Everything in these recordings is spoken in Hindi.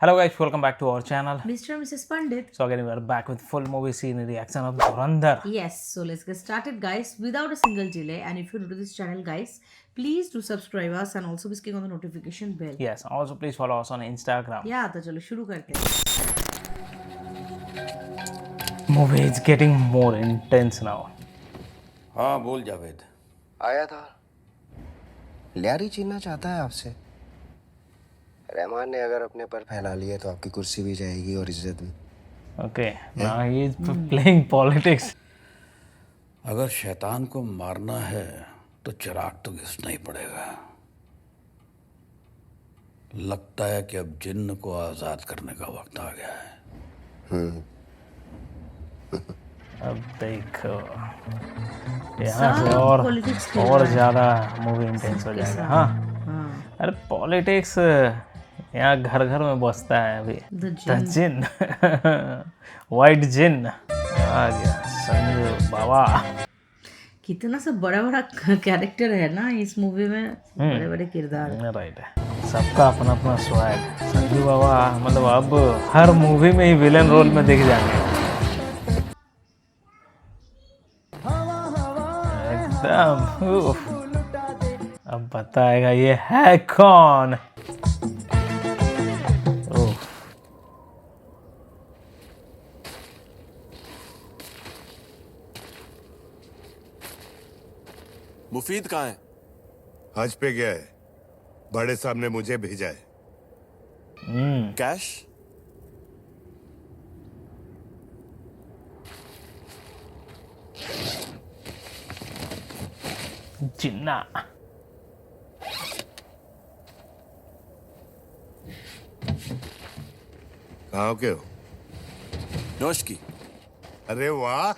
Hello guys, welcome back to our channel. Mr. and Mrs. Pandit. So again we are back with full movie scene reaction of Dhurandhar. Yes, so let's get started, guys, without a single delay. And if you're new to this channel, guys, please do subscribe us and also be clicking on the notification bell. Yes, also please follow us on Instagram. Yeah, तो चलो शुरू करते हैं. Movie is getting more intense now. हाँ बोल जावेद। आया था। लियारी छीनना चाहता है आपसे। रहमान ने अगर अपने पर फैला लिए तो आपकी कुर्सी भी जाएगी और इज्जत भी। Okay, now he is playing politics. अगर शैतान को मारना है तो चिराग तो घिसना ही पड़ेगा। लगता है कि अब जिन्न को आजाद करने का वक्त आ गया है। अब देखो यहाँ से और ज़्यादा मूवी इंटेंस हो जाएगा. हाँ अरे पॉलिटिक्स यहाँ घर घर में बसता है अभी. द जिन वाइट जिन आ गया संजू बाबा. कितना सब बड़ा बड़ा कैरेक्टर है ना इस मूवी में. बड़े बड़े किरदार. राइट है, सबका अपना अपना स्वैग. संजू बाबा मतलब अब हर मूवी में ही विलेन रोल में दिख जाएंगे एकदम. अब बताएगा ये है कौन. मुफीद कहाँ है? हज पे गया है. बड़े साहब ने मुझे भेजा है. कैश? जिन्ना कहाँ के हो? नोश की. अरे वाह,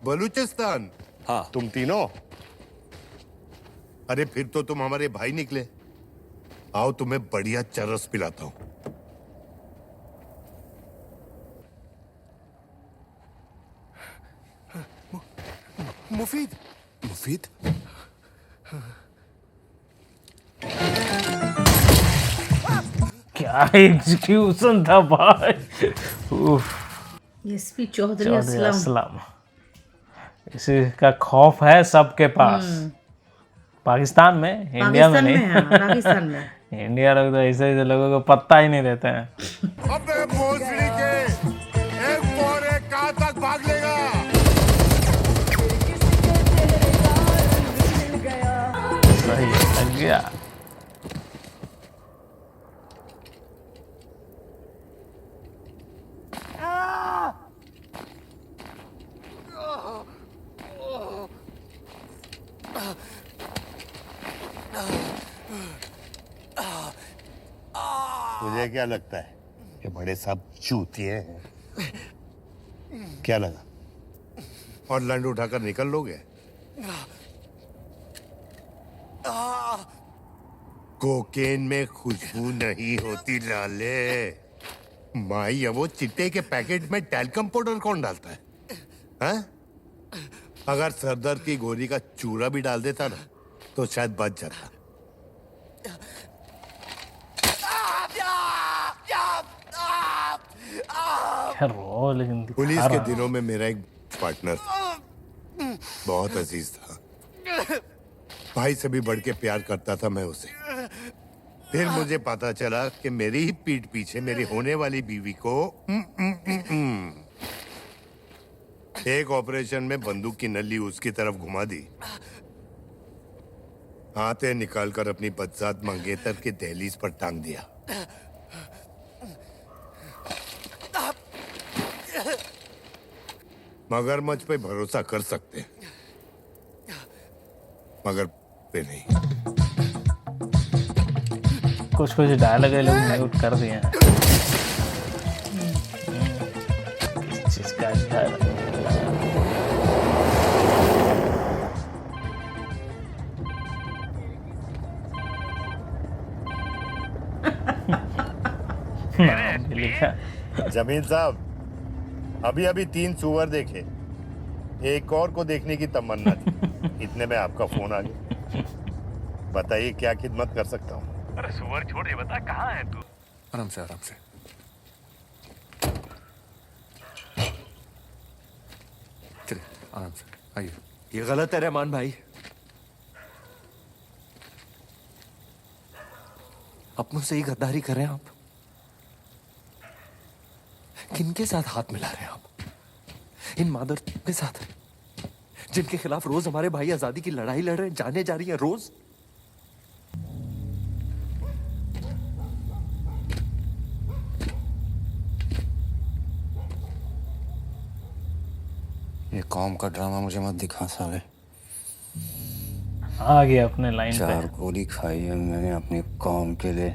बलूचिस्तान. हाँ. तुम तीनों? अरे फिर तो तुम हमारे भाई निकले. आओ तुम्हें बढ़िया चरस पिलाता हूँ. मुफीद. मुफीद? क्या एग्जीक्यूशन था भाई. एसपी चौधरी असलम. इसका खौफ है सबके पास. पाकिस्तान में, इंडिया में नहीं. पाकिस्तान में इंडिया लोग तो ऐसे लोगों को पत्ता ही नहीं देते हैं. अबे भोसड़ी के एक और एक कहाँ तक भाग लेगा? सही है, लग गया. मुझे क्या लगता है कि बड़े साहब चूतिए हैं. क्या लगा? और लंड उठाकर निकल लोगे? कोकेन में खुशबू नहीं होती लाले. माई वो चिट्टे के पैकेट में टैल्कम पाउडर कौन डालता है? हैं? अगर सरदर्द की गोली का चूरा भी डाल देता ना तो शायद बच जाता. रो लेकिन पुलिस के दिनों में मेरा एक पार्टनर था. बहुत अजीज था. भाई से भी बढ़ के प्यार करता था मैं उसे. फिर मुझे पता चला कि मेरी ही पीठ पीछे मेरी होने वाली बीवी को एक ऑपरेशन में बंदूक की नली उसकी तरफ घुमा दी. हाथे निकालकर अपनी बदजात मंगेतर के दहलीज पर टांग दिया. मगरमच्छ पे भरोसा कर सकते हैं मगर पे नहीं. कुछ कुछ डायलॉग लोग म्यूट कर दिए हैं. किस चीज का डायलॉग? नाम भी लिखा. जमीन साहब अभी अभी 3 सुअर देखे. एक और को देखने की तमन्ना थी. इतने में आपका फोन आ गया. बताइए क्या खिदमत कर सकता हूँ? अरे सुअर छोड़, ये बता कहाँ है तू? आराम से आराम से. आराम से आइए। ये गलत है रहमान भाई। अपनों से ही गद्दारी कर रहे हैं आप। किनके साथ हाथ मिला रहे हैं आप? इन मादर के साथ, जिनके खिलाफ रोज हमारे भाई आजादी की लड़ाई लड़ रहे हैं, जाने जा रही हैं रोज। ये कौम का ड्रामा मुझे मत दिखा साले। आ गया अपने लाइन पे। 4 गोली खाई है मैंने अपनी कौम के लिए,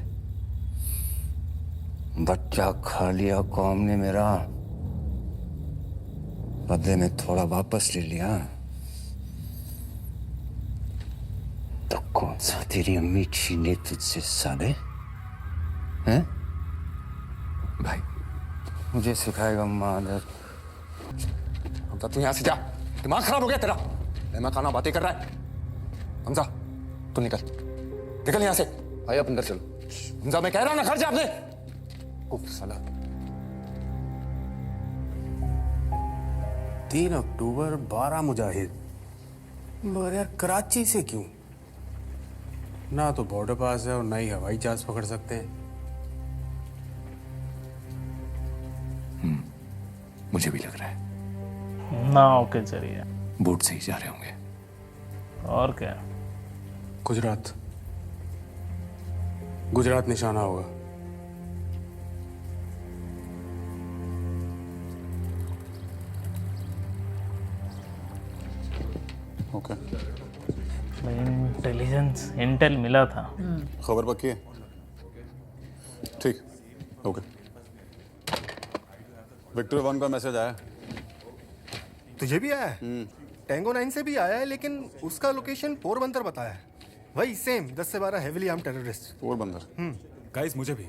बच्चा खा लिया कौम ने मेरा, बदले में थोड़ा वापस ले लिया। तो कौन सा तेरी अम्मी छीने तुझसे साले, हैं? भाई मुझे सिखाएगा मादर। हमजा तू यहाँ से जा, दिमाग खराब हो गया तेरा। मैं खाना बातें कर रहा है। हमजा तू निकल यहाँ से। आइए आप अंदर चलो। हमजा मैं कह रहा हूँ ना, घर जा अपने। उफ साला। 3 अक्टूबर 12 मुजाहिद, मगर यार कराची से क्यों? ना तो बॉर्डर पास है और ना ही हवाई जहाज पकड़ सकते हैं। मुझे भी लग रहा है नाव के जरिए। बोट से ही जा रहे होंगे। और क्या? गुजरात निशाना होगा। ओके, इंटेल मिला था। खबर पक्की है? ठीक, ओके। विक्टर 1 का मैसेज आया। तुझे भी आया है? टैंगो 9 से भी आया है, लेकिन उसका लोकेशन पोरबंदर बताया है। वही सेम 10 से 12 heavily armed terrorist. Porbandar. Guys मुझे भी,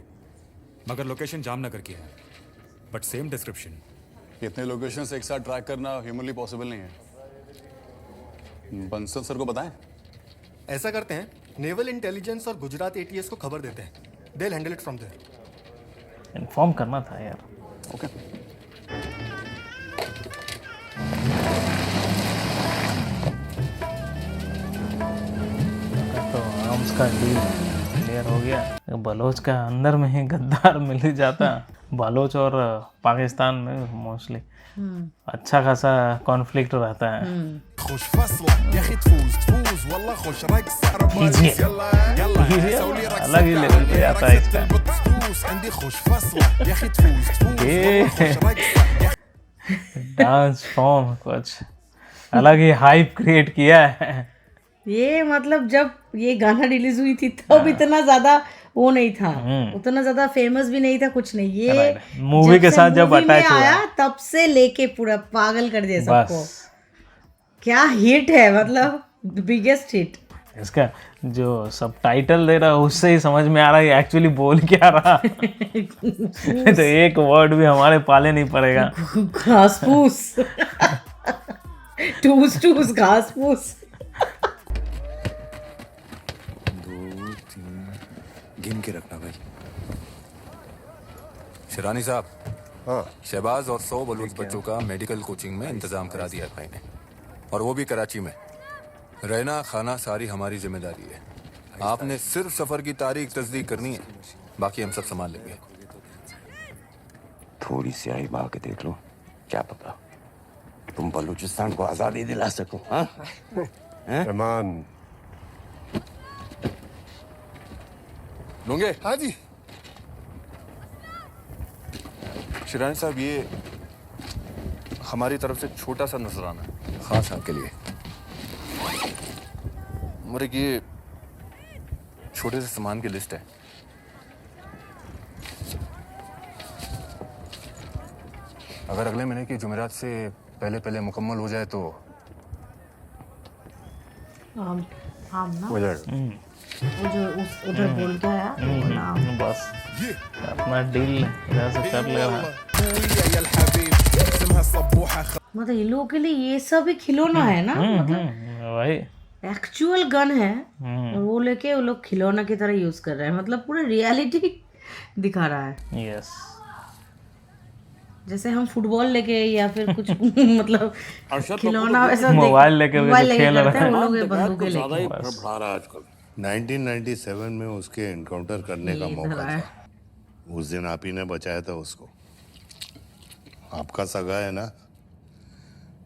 मगर लोकेशन जामनगर की है, बट सेम डिस्क्रिप्शन। इतने लोकेशंस एक साथ ट्रैक करना ह्यूमनली पॉसिबल नहीं है। बंसल सर को बताएं। ऐसा करते हैं, नेवल इंटेलिजेंस और गुजरात एटीएस को खबर देते हैं। They will handle it from there. Inform करना था यार। ओके। तो आर्म्स का डील क्लियर हो गया। बलोच का अंदर में ही गद्दार मिल ही जाता। बलोच और पाकिस्तान में मोस्टली अच्छा खासा कॉन्फ्लिक्ट रहता है। अलग ही लेवल पे आता है इसका। डांस फॉर्म कुछ अलग ही हाइप क्रिएट किया है। ये मतलब जब ये गाना रिलीज हुई थी तब इतना ज्यादा वो नहीं था, उतना ज्यादा फेमस भी नहीं था, कुछ नहीं। ये मूवी के साथ जब अटैच हुआ आया तब से लेके पूरा पागल कर दिया सबको। क्या हिट है, मतलब बिगेस्ट हिट। इसका जो सब टाइटल दे रहा है उससे ही समझ में आ रहा है एक्चुअली बोल क्या रहा। तो एक वर्ड भी हमारे पाले नहीं पड़ेगा। घास फूस। टूस टूस घास फूस। 2 3 गिन के रखना भाई। शिरानी साहब। हाँ। शहबाज और 100 बलूच बच्चों का मेडिकल कोचिंग में इंतजाम करा दिया है भाई ने, और वो भी कराची में। रहना खाना सारी हमारी जिम्मेदारी है। आपने सिर्फ सफर की तारीख तस्दीक करनी है, बाकी हम सब संभाल लेंगे। थोड़ी सी आई बहा के देख लो, क्या पता तुम बलूचिस्तान को आजादी दिला सको। हाँ रहमान। लूंगे? हाँ जी। शिरानी साहब, ये हमारी तरफ से छोटा सा नजराना है, खास आपके लिए। मेरे ये छोटे से सामान की लिस्ट है। अगर अगले महीने की जुमेरात से पहले मुकम्मल हो जाए तो ना हो जाएगा। वो जो उधर बोल के आया वो नाम। बस अपना डील इधर से कर ले रहा। मतलब इन लोगों के लिए ये सब एक खिलौना है ना, मतलब वही एक्चुअल गन है और वो लेके वो लोग खिलौना की तरह यूज कर रहे हैं। मतलब पूरा रियलिटी दिखा रहा है। यस। जैसे हम फुटबॉल लेके या फिर कुछ मतलब खिलौना ऐसा मोबाइल लेके मोबाइल लेके खेल करते हैं वो रहा लोग ये बंदूकें ज्यादा ही लेके फड़फड़ा रहा है आजकल 1997 में उसके एनकाउंटर करने का ये मौका इधर आया। था। उस दिन आप ही ने बचाया था उसको। आपका सगा है ना,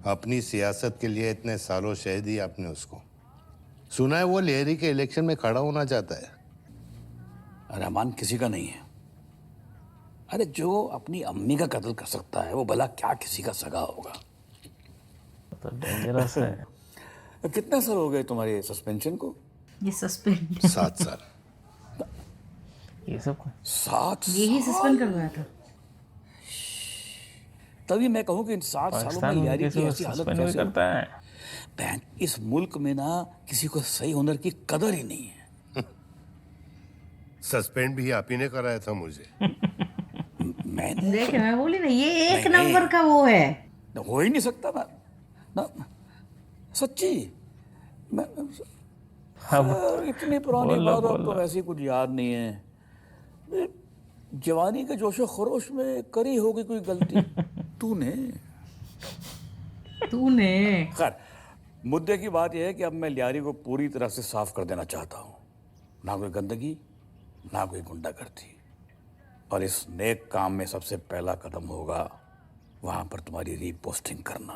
अपनी सियासत के लिए इतने सालों शह दी आपने उसको। सुना है वो लेहरी के इलेक्शन में खड़ा होना चाहता है। रहमान किसी का नहीं है। अरे जो अपनी अम्मी का कत्ल कर सकता है वो भला क्या किसी का सगा होगा। तो डेंजरस है। कितने साल हो गए तुम्हारे सस्पेंशन को? ये सस्पेंड 7 साल। ये सब 7 यही सस्पेंड करवाया था। तभी मैं कहूँ कि इन 7 सालों पाकिस्तान में में यारी की किसी को ऐसी हालत सस्पेंड भी कैसे हो? करता है। बहन, इस मुल्क में ना किसी को सही हुनर की कदर ही नहीं है। सस्पेंड भी आप ही ने कराया था मुझे। मैंने देख मैं बोली ना ये एक नहीं, नंबर का वो है। हो ही नहीं सकता ना सच्ची। मैं इतनी पुरानी बोलो, बात अब बोलो। तो वैसे कुछ याद नहीं है। जवानी के जोशो खरोश में करी होगी कोई गलती तूने। खैर, मुद्दे की बात यह है कि अब मैं लियारी को पूरी तरह से साफ कर देना चाहता हूँ। ना कोई गंदगी, ना कोई गुंडागर्दी। और इस नेक काम में सबसे पहला कदम होगा वहां पर तुम्हारी रीपोस्टिंग करना,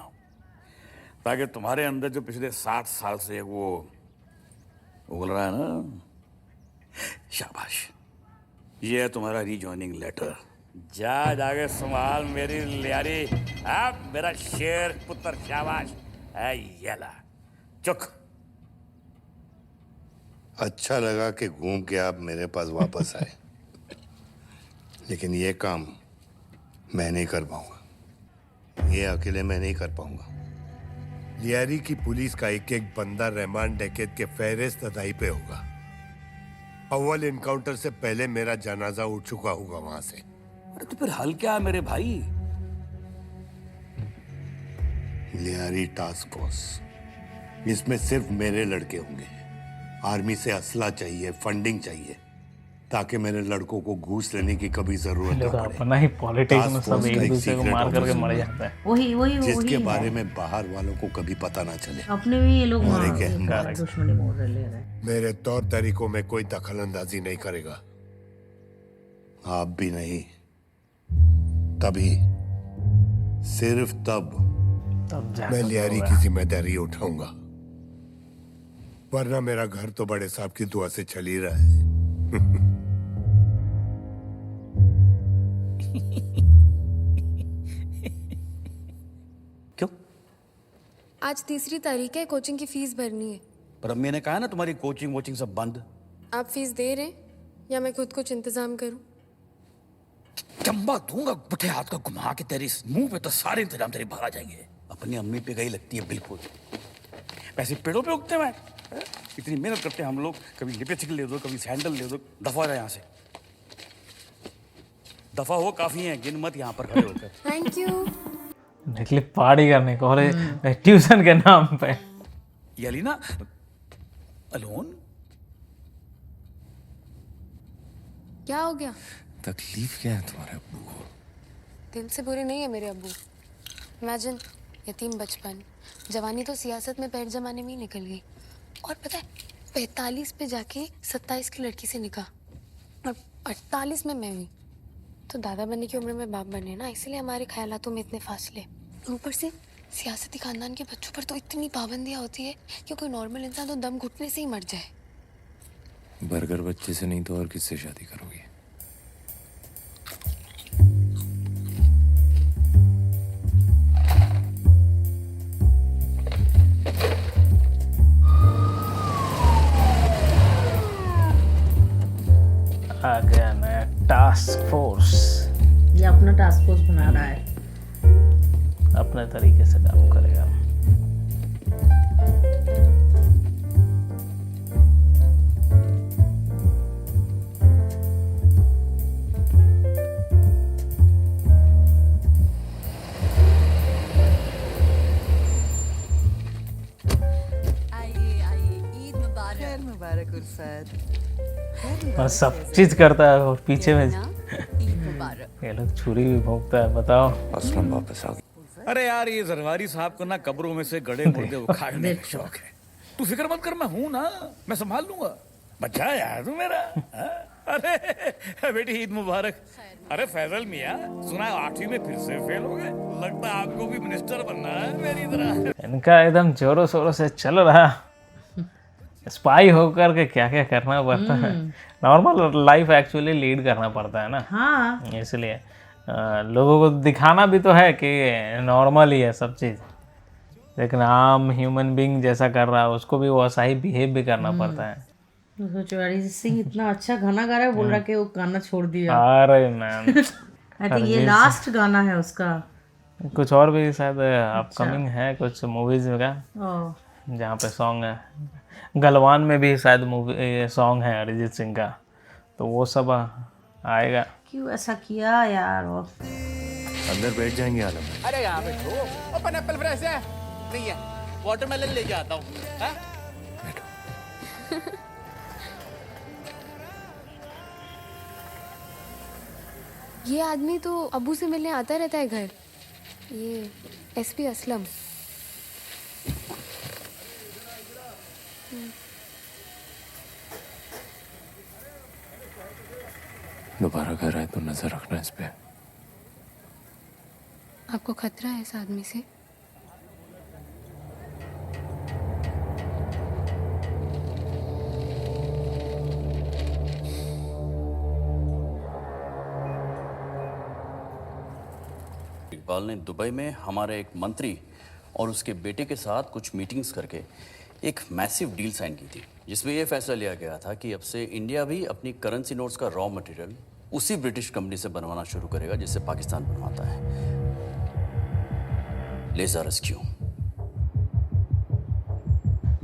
ताकि तुम्हारे अंदर जो पिछले 60 साल से वो उगल रहा है ना, शाबाश, ये है तुम्हारा रीजॉइनिंग लेटर। जाके संभाल मेरी लियारी। अब मेरा शेर पुत्र, शाबाश है। ये ला चुक। अच्छा लगा कि घूम के आप मेरे पास वापस आए, लेकिन ये काम मैं नहीं कर पाऊंगा। ये अकेले मैं नहीं कर पाऊंगा। लियारी की पुलिस का एक एक बंदा रहमान डकैत के फहरिस्त अदाई पे होगा। अव्वल इनकाउंटर से पहले मेरा जनाजा उठ चुका होगा वहां से। अरे तो फिर हल क्या है मेरे भाई? लियारी टास्क फोर्स, इसमें सिर्फ मेरे लड़के होंगे। आर्मी से असला चाहिए, फंडिंग चाहिए, ताकि मेरे लड़कों को घूस लेने की कभी जरूरत लोग न पड़े। अपना ही पॉलिटिक्स में टास्क सब फोर्स का एक एक दूसरे को सीक्रेट मार करके ऑपरेशन मर होगा, जाता है। वही जिसके वही बारे है। में बाहर वालों को कभी पता ना चले। अपने भी ये लोग और एक मार- अहम बात, दुश्मनी मोड़ ले रहे हैं। मेरे तौर तरीकों में कोई दखल अंदाजी नहीं करेगा। आप भी नहीं। तभी, सिर्फ तब मैं लियारी की जिम्मेदारी उठाऊंगा, वरना मेरा घर तो बड़े साहब की दुआ से चल ही रहा है। क्यों? आज 3 तारीख है, कोचिंग की फीस भरनी है। पर अम्मी ने कहा ना तुम्हारी कोचिंग वोचिंग सब बंद। आप फीस दे रहे हैं या मैं खुद कुछ इंतजाम करूं? चंबा दूंगा पुठे हाथ का घुमा के तेरे इस मुंह पे तो सारे इंतजाम तेरे भाग आ जाएंगे। अपनी अम्मी पे गई लगती है बिल्कुल। पैसे पेड़ों पे उगते हुए इतनी मेहनत करते हैं हम लोग। कभी लिपस्टिक ले दो, कभी सैंडल ले दो। दफा हो जाए यहाँ से, दफा हो। काफी है, गिन मत यहाँ पर खड़े होकर। Thank you. निकले पार्टी करने को और ट्यूशन के नाम पे। ये अलीना अलोन, क्या हो गया? तकलीफ क्या है तुम्हारे अब्बू को? दिल से बुरे नहीं है मेरे अब्बू। इमेजिन, यतीम बचपन, जवानी तो सियासत में पैर जमाने में ही निकल गई। और पता है, 45 पे जाके 27 की लड़की से निकाह और 48 में मैं हुई। तो दादा बनने की उम्र में बाप बने ना, इसलिए हमारे ख्यालातों में इतने फासले। ऊपर से सियासती खानदान के बच्चों पर तो इतनी पाबंदियाँ होती है कि कोई नॉर्मल इंसान तो दम घुटने से ही मर जाए। बर्गर बच्चे से नहीं तो और किससे शादी करोगी? आ गया नया टास्क फोर्स। ये अपना टास्क फोर्स बना रहा है। अपने तरीके से काम करेगा। और सब चीज करता है और पीछे में ये लोग छुरी भी भोंकता है, बताओ। असलम वापस आ गया। अरे यार ये जरवारी साहब को ना कब्रों में से गड़े मुर्दे उखाड़ने का शौक है। तू फिक्र मत कर, मैं हूं ना, मैं संभाल लूंगा। बच्चा है यार तू मेरा। हाँ? अरे बेटी ईद मुबारक। अरे फैजल मियाँ, सुना है 8वीं में फिर से फेल हो गए, लगता है आपको भी मिनिस्टर बनना है मेरी तरह। इनका एकदम जोरों शोरों से चल रहा। स्पाई होकर के क्या क्या करना पड़ता है, नॉर्मल लाइफ एक्चुअली लीड करना पड़ता है ना। हाँ इसलिए लोगों को दिखाना भी तो है कि नॉर्मल ही है सब चीज़, लेकिन आम ह्यूमन बीइंग जैसा कर रहा है उसको भी वो ऐसा ही बिहेव भी करना पड़ता है। सोचो अरिजीत सिंह इतना अच्छा गाना गा रहा है, बोल रहा है कि वो गाना छोड़ दिया। अरे मैम आई थिंक ये लास्ट गाना है उसका। कुछ और भी शायद अपकमिंग है कुछ मूवीज का ओह जहाँ पे सॉन्ग है। गलवान में भी शायद मूवी सॉन्ग है अरिजीत सिंह का, तो वो सब आएगा। क्यों ऐसा किया यार वो? अंदर बैठ जाएंगे आलम। अरे यहाँ बैठो। ओपन एप्पल फ्रेश है? नहीं है, वाटरमेलन लेके आता हूँ। ये आदमी तो अबू से मिलने आता रहता है घर, ये एसपी असलम। दोबारा घर आए तो नजर रखना इस पे। आपको खतरा है इस आदमी से? इकबाल ने दुबई में हमारे एक मंत्री और उसके बेटे के साथ कुछ मीटिंग्स करके एक मैसिव डील साइन की थी, जिसमें यह फैसला लिया गया था कि अब से इंडिया भी अपनी करेंसी नोट्स का रॉ मटेरियल उसी ब्रिटिश कंपनी से बनवाना शुरू करेगा जिससे पाकिस्तान बनवाता है, लेज़ा रेस्क्यू।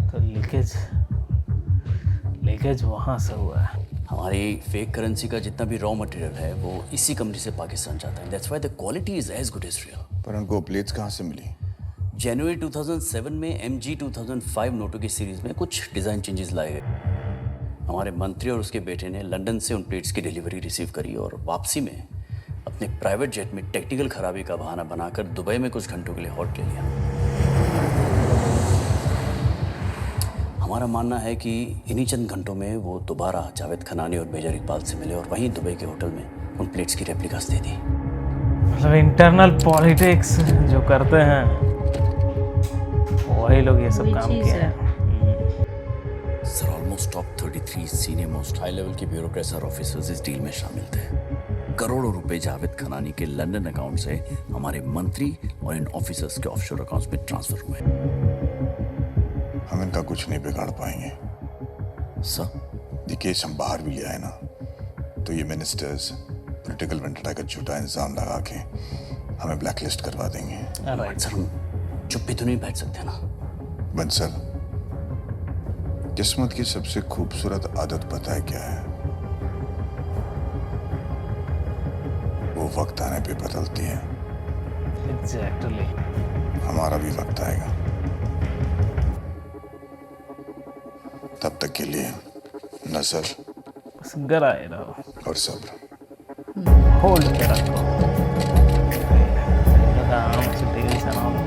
तो लीकेज वहाँ से हुआ है। हमारी फेक करेंसी का जितना भी रॉ मटेरियल है वो इसी कंपनी से पाकिस्तान जाता है। That's why the quality is as good as real. पर उनको प्लेट्स कहाँ से मिली? जनवरी 2007 में MG 2005 नोटों की सीरीज में कुछ डिज़ाइन चेंजेस लाए गए। हमारे मंत्री और उसके बेटे ने लंदन से उन प्लेट्स की डिलीवरी रिसीव करी और वापसी में अपने प्राइवेट जेट में टेक्निकल खराबी का बहाना बनाकर दुबई में कुछ घंटों के लिए हॉल्ट ले लिया। हमारा मानना है कि इन्हीं चंद घंटों में वो दोबारा जावेद खनानी और मेजर इकबाल से मिले और वहीं दुबई के होटल में उन प्लेट्स की रेप्लिकास दे दी। मतलब इंटरनल पॉलिटिक्स जो करते हैं वही लोग ये सब काम किए हैं। Sir almost top 33 senior most high level के ब्यूरोक्रेट्स और ऑफिसर्स इस डील में शामिल थे। करोड़ों रुपए जावेद खनानी के लंदन अकाउंट से हमारे मंत्री और इन ऑफिसर्स के ऑफशोर अकाउंट्स में ट्रांसफर हुए। हम इनका कुछ नहीं बिगाड़ पाएंगे सर। ये केस हम बाहर भी ले आए ना तो ये मिनिस्टर्स पॉलिटिकल वेंटेटा का झूठा इंजाम लगा के हमें ब्लैकलिस्ट करवा देंगे। सर हम चुप भी तो नहीं बैठ सकते ना। बंसल, किस्मत की सबसे खूबसूरत आदत पता है क्या है? वो वक्त आने पे बदलती है। एग्जैक्टली। हमारा भी वक्त आएगा, तब तक के लिए नजर गराए रहो और सब्र होल्ड के रखो। आराम से तेल से नाम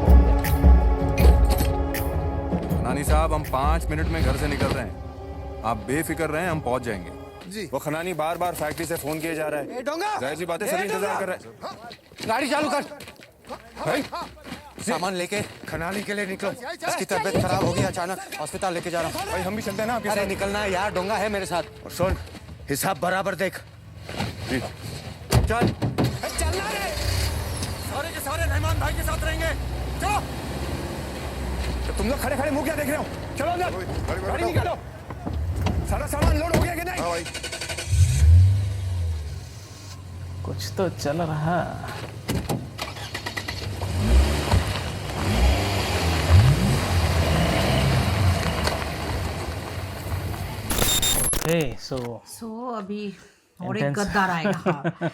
खनानी साहब, हम 5 मिनट में घर से निकल रहे हैं, आप बेफिक्र रहें, हम पहुंच जाएंगे। जी। वो खनानी बार बार फैक्ट्री से फोन किए जा रहा है। जाहिर सी बात है, सभी इंतजार कर रहे हैं। गाड़ी चालू कर भाई सामान लेके खनानी के लिए निकलो। इसकी तबीयत खराब होगी, अचानक अस्पताल लेके जा रहा हूँ। भाई हम भी चलते हैं ना आपके अरे साथ। निकलना है यार, डोंगा है मेरे साथ। और सुन, हिसाब बराबर देख। जी। चल चलना रे। सारे के सारे रहमान भाई के साथ रहेंगे। चलो। तो तुम लोग खड़े खड़े मुंह क्या देख रहे हो? चलो अंदर, गाड़ी निकालो। सारा सामान लोड हो गया कि नहीं? कुछ तो चल रहा। सो अभी और एक गद्दार आएगा।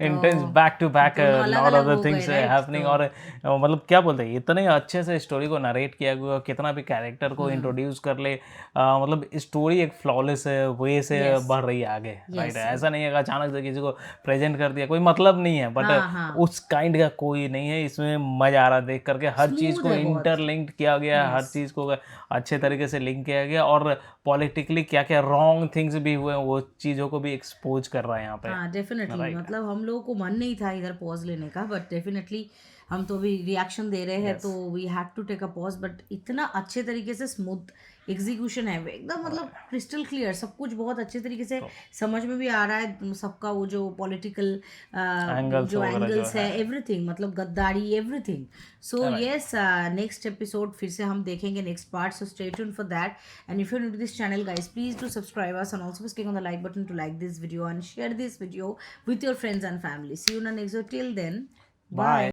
इंटेंस बैक टू बैक दोनों लॉट अलग-अलग ऑफ द हो थिंग्स गए, right? हैपनिंग। और मतलब क्या बोलते हैं, इतने अच्छे से स्टोरी को नरेट किया गया, कितना भी कैरेक्टर को इंट्रोड्यूस कर ले, मतलब स्टोरी एक फ्लॉलेस वे से बढ़ रही है आगे, राइट? ऐसा नहीं है कि अचानक से किसी को प्रेजेंट कर दिया, कोई मतलब नहीं है, बट उस काइंड का कोई नहीं है इसमें। मजा आ रहा देख करके, हर चीज़ को इंटरलिंक्ड किया गया, हर चीज़ को अच्छे तरीके से लिंक किया गया, और पॉलिटिकली क्या क्या रॉन्ग थिंग्स भी हुए वो चीज़ों को भी एक्सपोज कर रहा है यहाँ पे। हाँ डेफिनेटली, मतलब हम लोगों को मन नहीं था इधर पॉज लेने का, बट डेफिनेटली हम तो अभी रिएक्शन दे रहे हैं, तो we had to take a pause. But इतना अच्छे तरीके से स्मूथ एग्जीक्यूशन है एकदम, मतलब क्रिस्टल क्लियर, सब कुछ बहुत अच्छे तरीके से समझ में भी आ रहा है सबका, वो जो पॉलिटिकल जो एंगल्स है, एवरीथिंग, मतलब गद्दारी, everything. So yes, next episode फिर से हम देखेंगे, next part, so stay tuned for that. And if you are new to this channel guys, please do subscribe us and also click on the like button to like this video and share this video with your friends and family. See you in the next video. Till then, bye.